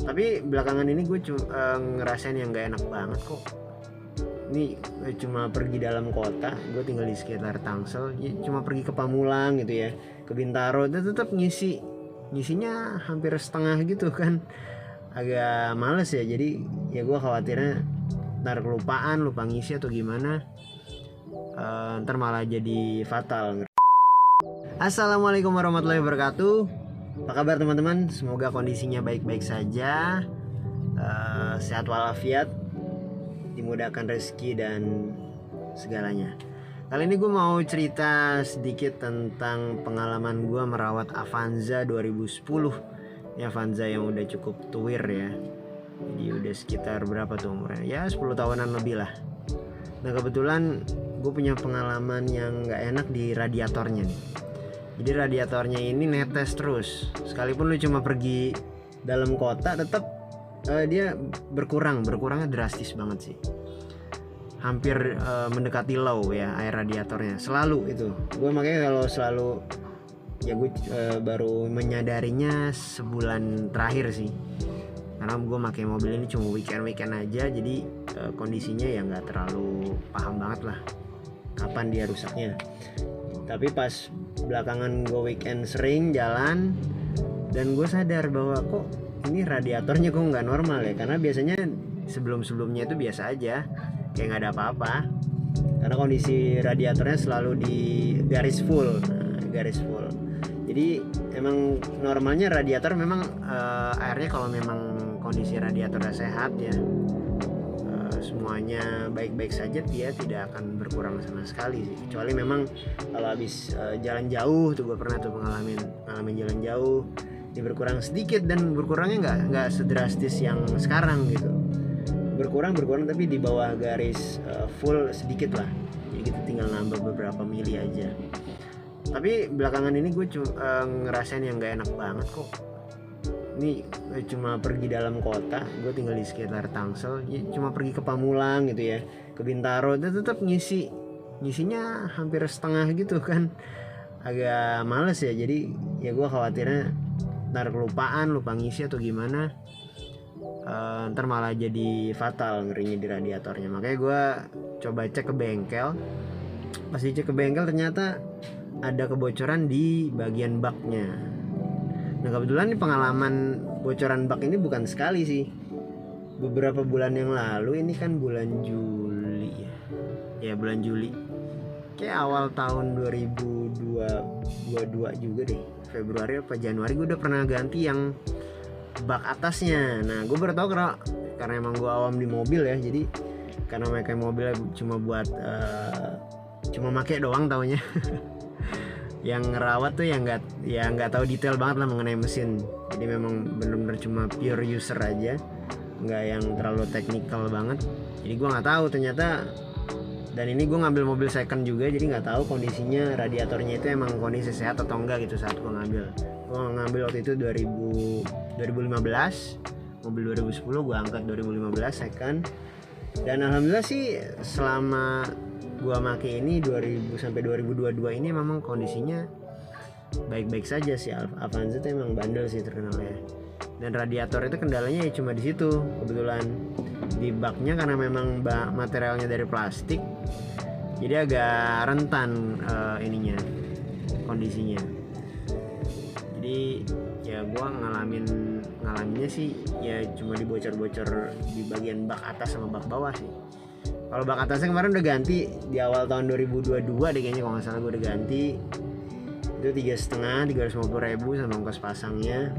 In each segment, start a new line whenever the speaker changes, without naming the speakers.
Tapi belakangan ini gue ngerasain yang gak enak banget kok. Ini cuma pergi dalam kota, gue tinggal di sekitar Tangsel, ya cuma pergi ke Pamulang gitu ya, ke Bintaro, itu tetap ngisinya hampir setengah gitu kan. Agak males ya, jadi ya gue khawatirnya ntar kelupaan, lupa ngisi atau gimana. Ntar malah jadi fatal. Assalamualaikum warahmatullahi wabarakatuh. Apa kabar teman-teman? Semoga kondisinya baik-baik saja, sehat walafiat, dimudahkan rezeki dan segalanya. Kali ini gue mau cerita sedikit tentang pengalaman gue merawat Avanza 2010. Ini Avanza yang udah cukup tuir ya. Jadi udah sekitar berapa tuh umurnya? Ya 10 tahunan lebih lah. Nah kebetulan gue punya pengalaman yang gak enak di radiatornya nih. Jadi radiatornya ini netes terus. Sekalipun lu cuma pergi dalam kota, tetap dia berkurangnya drastis banget sih. Hampir mendekati low ya air radiatornya. Selalu itu. Gue makanya kalau selalu ya gue baru menyadarinya sebulan terakhir sih. Karena gue pakai mobil ini cuma weekend aja, jadi kondisinya ya nggak terlalu paham banget lah kapan dia rusaknya. Tapi pas belakangan gue weekend sering jalan dan gue sadar bahwa kok ini radiatornya kok nggak normal ya, karena biasanya sebelumnya itu biasa aja, kayak nggak ada apa-apa, karena kondisi radiatornya selalu di garis full. Jadi emang normalnya radiator memang airnya kalau memang kondisi radiatornya sehat ya, semuanya baik-baik saja, dia tidak akan berkurang sama sekali sih. Kecuali memang kalau habis jalan jauh tuh, gue pernah tuh ngalamin jalan jauh, dia berkurang sedikit dan berkurangnya nggak sedrastis yang sekarang gitu. Berkurang tapi di bawah garis full sedikit lah. Jadi kita tinggal nambah beberapa mili aja. Tapi belakangan ini gue ngerasain yang gak enak banget kok. Ini cuma pergi dalam kota, gue tinggal di sekitar Tangsel, ya cuma pergi ke Pamulang gitu ya, ke Bintaro, itu tetap ngisinya hampir setengah gitu kan. Agak males ya, jadi ya gue khawatirnya ntar kelupaan, lupa ngisi atau gimana, ntar malah jadi fatal ngerinya di radiatornya. Makanya gue coba cek ke bengkel. Pas dicek ke bengkel ternyata ada kebocoran di bagian baknya. Nah kebetulan nih pengalaman bocoran bak ini bukan sekali sih. Beberapa bulan yang lalu, ini kan bulan Juli ya bulan Juli, kayak awal tahun 2022 juga deh, Februari apa Januari, gue udah pernah ganti yang bak atasnya. Nah gue baru tahu karena emang gue awam di mobil ya, jadi karena mereka mobilnya cuma buat cuma make doang taunya. Yang ngerawat tuh yang nggak tahu detail banget lah mengenai mesin. Jadi memang benar-benar cuma pure user aja, nggak yang terlalu teknikal banget. Jadi gue nggak tahu ternyata. Dan ini gue ngambil mobil second juga, jadi nggak tahu kondisinya radiatornya itu emang kondisi sehat atau enggak gitu saat gue ngambil. Gue ngambil waktu itu 2015, mobil 2010 gue angkat 2015 second. Dan alhamdulillah sih selama gua make ini 2000 sampai 2022 ini memang kondisinya baik-baik saja sih. Avanza itu emang bandel sih terkenalnya. Dan radiator itu kendalanya ya cuma di situ. Kebetulan di baknya karena memang materialnya dari plastik, jadi agak rentan ininya, kondisinya. Jadi ya gua ngalaminnya sih ya cuma dibocor-bocor di bagian bak atas sama bak bawah sih. Kalau bak atasnya kemarin udah ganti di awal tahun 2022 deh kayaknya, kalau nggak salah gue udah ganti. Itu 350.000 sama ongkos pasangnya.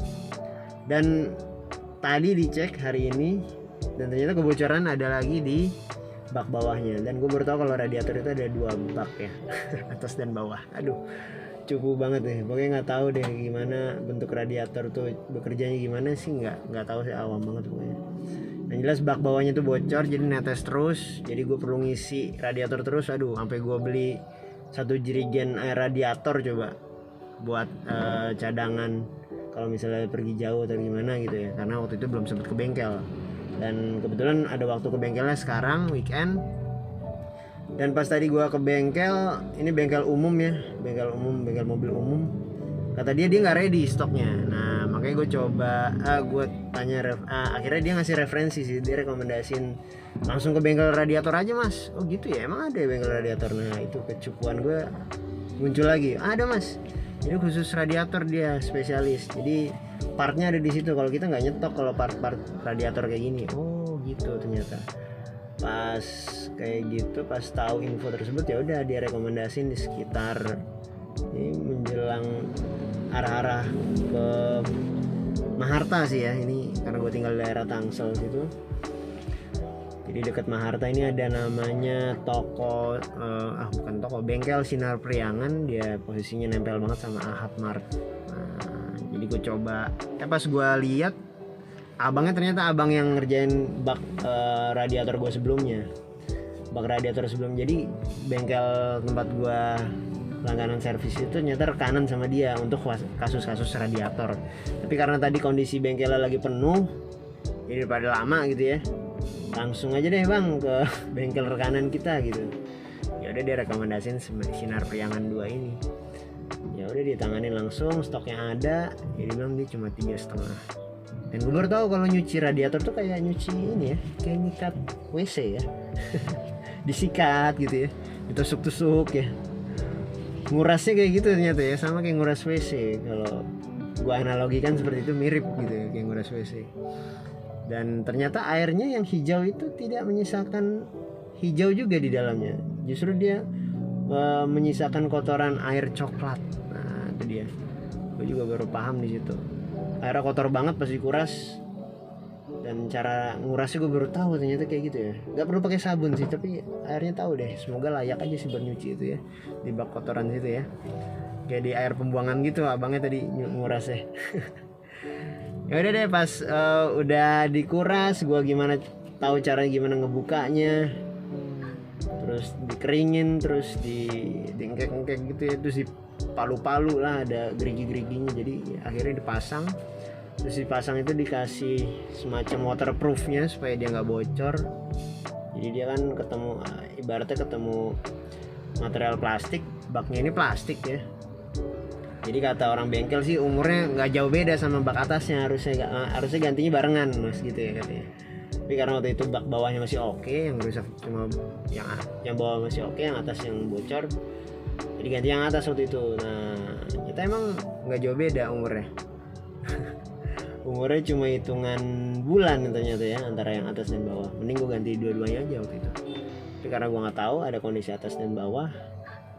Dan tadi dicek hari ini, dan ternyata kebocoran ada lagi di bak bawahnya. Dan gue baru tahu kalau radiator itu ada 2 bak ya, atas dan bawah. Aduh, cukup banget deh. Pokoknya nggak tahu deh gimana bentuk radiator tuh bekerjanya gimana sih, nggak tahu sih, awam banget pokoknya. Yang jelas bak bawahnya tuh bocor, jadi netes terus. Jadi gue perlu ngisi radiator terus. Aduh, sampai gue beli 1 jerigen air radiator coba buat cadangan kalau misalnya pergi jauh atau gimana gitu ya. Karena waktu itu belum sempat ke bengkel. Dan kebetulan ada waktu ke bengkelnya sekarang weekend. Dan pas tadi gue ke bengkel, ini bengkel umum ya, bengkel mobil umum. Kata dia nggak ready stoknya. Nah makanya gue coba, gue tanya akhirnya dia ngasih referensi sih, dia rekomendasiin langsung ke bengkel radiator aja mas. Oh gitu ya, emang ada ya bengkel radiator. Nah itu kecupuan gue muncul lagi, ada mas, ini khusus radiator, dia spesialis, jadi partnya ada di situ. Kalau kita nggak nyetok kalau part-part radiator kayak gini. Oh gitu ternyata. Pas kayak gitu, pas tahu info tersebut ya udah dia rekomendasiin di sekitar ini menjelang arah-arah ke Maharta sih ya, ini karena gue tinggal di daerah Tangsel gitu. Jadi dekat Maharta ini ada namanya toko, bukan toko, bengkel Sinar Priangan. Dia posisinya nempel banget sama Ahad Mart. Nah, jadi gue coba, pas gue lihat abangnya ternyata abang yang ngerjain bak radiator gue sebelumnya, bak radiator sebelum. Jadi bengkel tempat gue langganan servis itu ternyata rekanan sama dia untuk kasus-kasus radiator. Tapi karena tadi kondisi bengkelnya lagi penuh, jadi pada lama gitu ya, langsung aja deh bang ke bengkel rekanan kita gitu. Ya udah dia rekomendasiin Sinar Priangan 2 ini. Ya udah ditanganin langsung, stoknya ada. Jadi bilang dia cuma 3,5. Dan gue baru tahu kalau nyuci radiator tuh kayak nyuci ini ya, kayak nyikat WC ya. Disikat gitu ya, ditusuk-tusuk ya. Ngurasnya kayak gitu ternyata ya, sama kayak nguras WC. Kalau gue analogikan seperti itu, mirip gitu ya, kayak nguras WC. Dan ternyata airnya yang hijau itu tidak menyisakan hijau juga di dalamnya. Justru dia menyisakan kotoran air coklat. Nah itu dia, gue juga baru paham di situ. Airnya kotor banget pas dikuras. Dan cara ngurasnya gue baru tahu ternyata kayak gitu ya. Gak perlu pakai sabun sih, tapi airnya tahu deh. Semoga layak aja sih buat nyuci itu ya, di bak kotoran situ ya. Kayak di air pembuangan gitu abangnya tadi ngurasnya. Ya udah deh, pas udah dikuras, gue gimana tahu caranya gimana ngebukanya. Terus dikeringin, terus diengkek-engkek gitu ya, terus dipalu-palu lah, ada gerigi-geriginya. Jadi akhirnya dipasang. Terus dipasang itu dikasih semacam waterproofnya supaya dia nggak bocor. Jadi dia kan ketemu, ibaratnya ketemu material plastik, baknya ini plastik ya. Jadi kata orang bengkel sih umurnya nggak jauh beda sama bak atasnya, harusnya gantinya barengan mas gitu ya katanya. Tapi karena waktu itu bak bawahnya masih oke, yang rusak cuma yang bawah masih oke, yang atas yang bocor, jadi ganti yang atas waktu itu. Nah kita emang nggak jauh beda umurnya. Umurnya cuma hitungan bulan ternyata ya, antara yang atas dan bawah. Mending gue ganti dua-duanya aja waktu itu. Tapi karena gue nggak tahu ada kondisi atas dan bawah,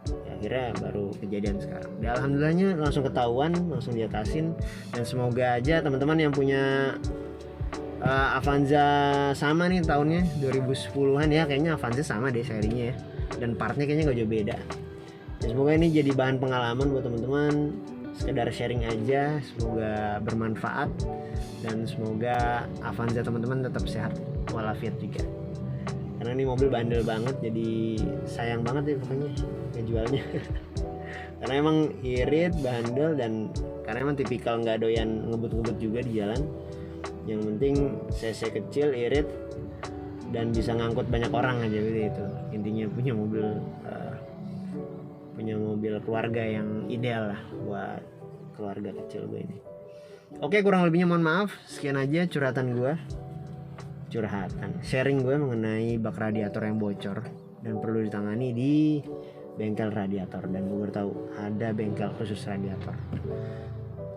ya akhirnya baru kejadian sekarang. Dan alhamdulillahnya langsung ketahuan, langsung diatasin. Dan semoga aja teman-teman yang punya Avanza sama nih tahunnya 2010-an ya, kayaknya Avanza sama deh serinya ya. Dan partnya kayaknya nggak jauh beda. Dan semoga ini jadi bahan pengalaman buat teman-teman. Sekedar sharing aja, semoga bermanfaat dan semoga Avanza teman-teman tetap sehat walafiat juga. Karena ini mobil bandel banget, jadi sayang banget ya pokoknya ngejualnya. Karena emang irit, bandel, dan karena emang tipikal nggak doyan ngebut-ngebut juga di jalan. Yang penting cc kecil, irit, dan bisa ngangkut banyak orang aja gitu. Intinya punya mobil keluarga yang ideal lah buat keluarga kecil gue ini. Oke, kurang lebihnya mohon maaf. Sekian aja sharing gue mengenai bak radiator yang bocor dan perlu ditangani di bengkel radiator. Dan gue baru tahu ada bengkel khusus radiator,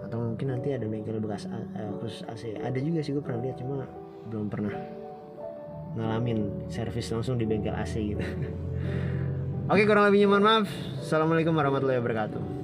atau mungkin nanti ada bengkel bekas khusus AC. Ada juga sih, gue pernah lihat, cuma belum pernah ngalamin servis langsung di bengkel AC gitu. Oke, kurang lebihnya mohon maaf. Assalamualaikum warahmatullahi wabarakatuh.